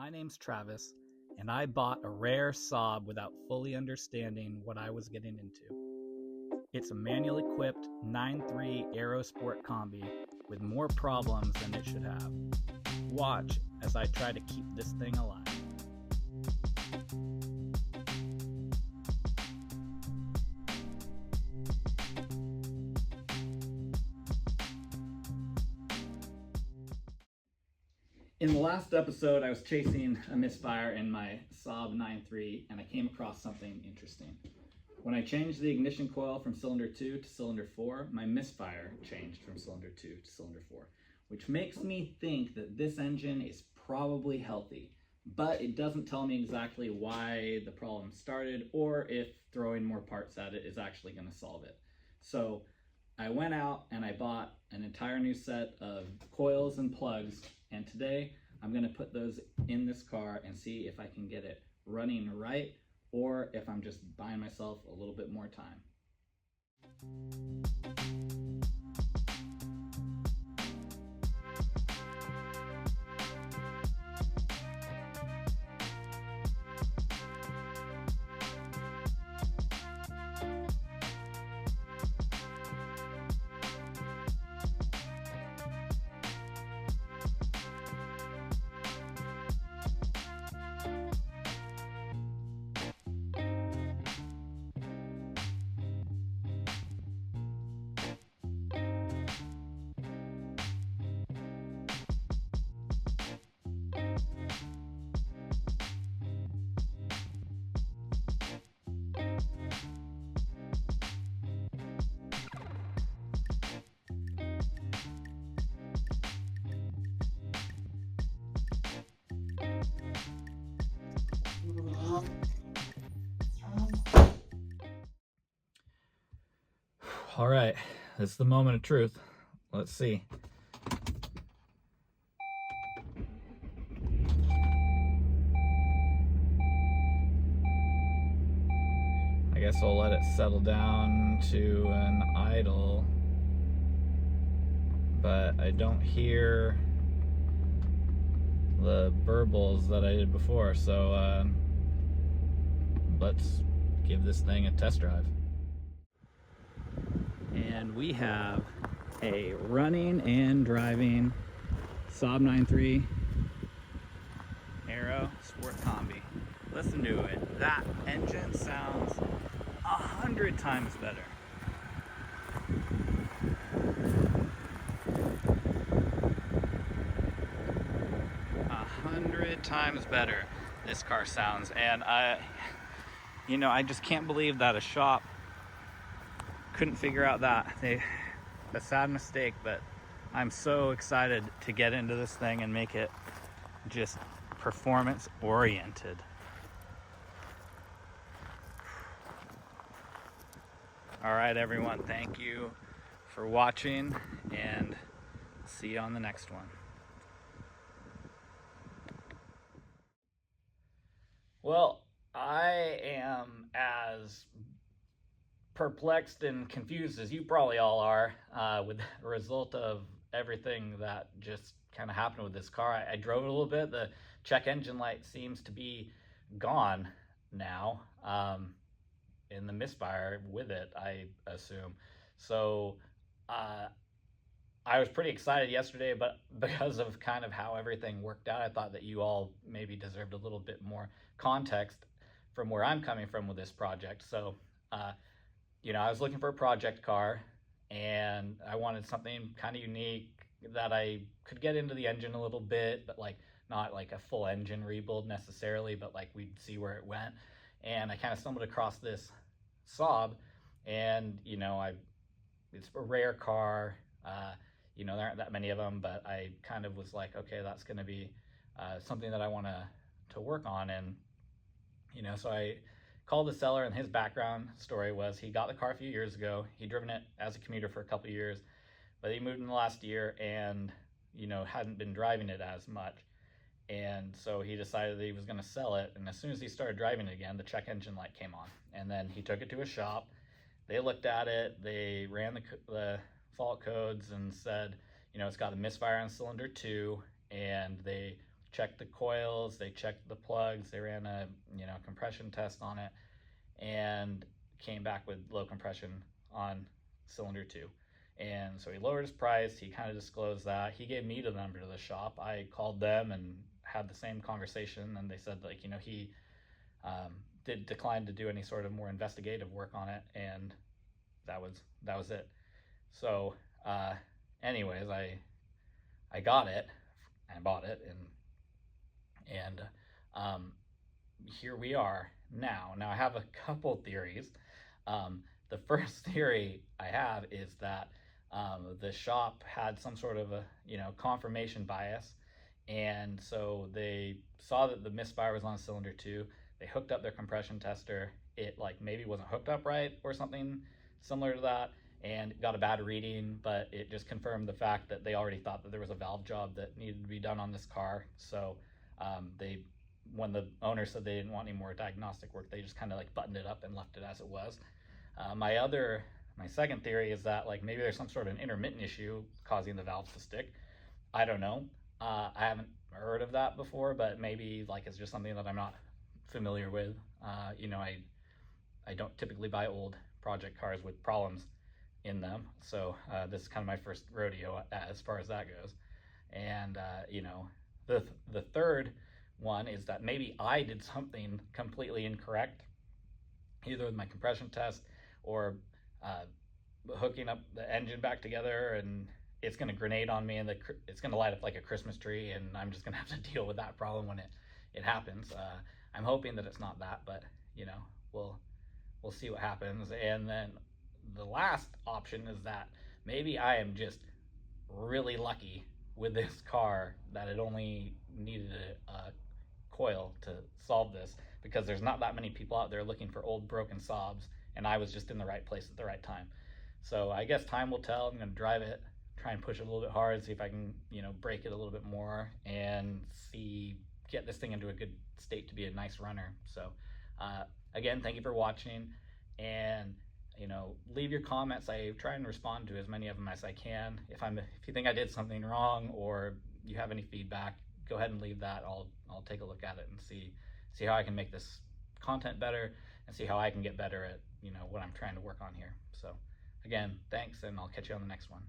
My name's Travis, and I bought a rare Saab without fully understanding what I was getting into. It's a manual equipped 9.3 Aerosport combi with more problems than it should have. Watch as I try to keep this thing alive. In the last episode, I was chasing a misfire in my Saab 9.3 and I came across something interesting. When I changed the ignition coil from cylinder 2 to cylinder 4, my misfire changed from cylinder 2 to cylinder 4, which makes me think that this engine is probably healthy, but it doesn't tell me exactly why the problem started or if throwing more parts at it is actually going to solve it. So I went out and I bought an entire new set of coils and plugs, and today I'm going to put those in this car and see if I can get it running right or if I'm just buying myself a little bit more time. All right, this is the moment of truth. Let's see. I guess I'll let it settle down to an idle, but I don't hear the burbles that I did before, so let's give this thing a test drive. And we have a running and driving Saab 9.3 Aero Sport Combi. Listen to it. That engine sounds 100 times better. 100 times better this car sounds. And I just can't believe that a shop couldn't figure out that. A sad mistake, but I'm so excited to get into this thing and make it just performance oriented. All right, everyone, thank you for watching and see you on the next one. Well, I am as perplexed and confused as you probably all are with the result of everything that just kind of happened with this car. I drove it a little bit. The check engine light seems to be gone now, in the misfire with it, I assume. So I was pretty excited yesterday, but because of kind of how everything worked out, I thought that you all maybe deserved a little bit more context from where I'm coming from with this project. So I was looking for a project car, and I wanted something kind of unique that I could get into the engine a little bit, but not like a full engine rebuild necessarily, but we'd see where it went. And I kind of stumbled across this Saab, and it's a rare car. There aren't that many of them, but I kind of was like, okay, that's going to be something that I want to work on. And so I called the seller, and his background story was he got the car a few years ago. He'd driven it as a commuter for a couple of years, but he moved in the last year and hadn't been driving it as much. And so he decided that he was going to sell it. And as soon as he started driving it again, the check engine light came on. And then he took it to a shop. They looked at it. They ran the fault codes and said, it's got a misfire on cylinder 2, and they checked the coils, they checked the plugs, they ran a compression test on it, and came back with low compression on cylinder 2. And so he lowered his price. He kind of disclosed that. He gave me the number to the shop. I called them and had the same conversation, and they said, like, he did decline to do any sort of more investigative work on it, and that was it. So anyways, I got it, I bought it, and here we are now. Now I have a couple theories. The first theory I have is that the shop had some sort of a confirmation bias, and so they saw that the misfire was on cylinder 2. They hooked up their compression tester. It maybe wasn't hooked up right or something similar to that, and got a bad reading, but it just confirmed the fact that they already thought that there was a valve job that needed to be done on this car. So when the owner said they didn't want any more diagnostic work, they just kind of buttoned it up and left it as it was. My second theory is that maybe there's some sort of an intermittent issue causing the valves to stick. I don't know. I haven't heard of that before, but maybe it's just something that I'm not familiar with. I don't typically buy old project cars with problems in them, so this is kind of my first rodeo as far as that goes. And the third one is that maybe I did something completely incorrect, either with my compression test or hooking up the engine back together, and it's going to grenade on me, and it's going to light up like a Christmas tree, and I'm just going to have to deal with that problem when it happens. I'm hoping that it's not that, but we'll see what happens. And then the last option is that maybe I am just really lucky with this car that it only needed a coil to solve this, because there's not that many people out there looking for old broken Saabs, and I was just in the right place at the right time. So I guess time will tell. I'm going to drive it, try and push it a little bit hard, see if I can break it a little bit more, and get this thing into a good state to be a nice runner. So again, thank you for watching, and leave your comments. I try and respond to as many of them as I can. If you think I did something wrong, or you have any feedback, go ahead and leave that. I'll take a look at it and see how I can make this content better, and see how I can get better at what I'm trying to work on here. So again, thanks, and I'll catch you on the next one.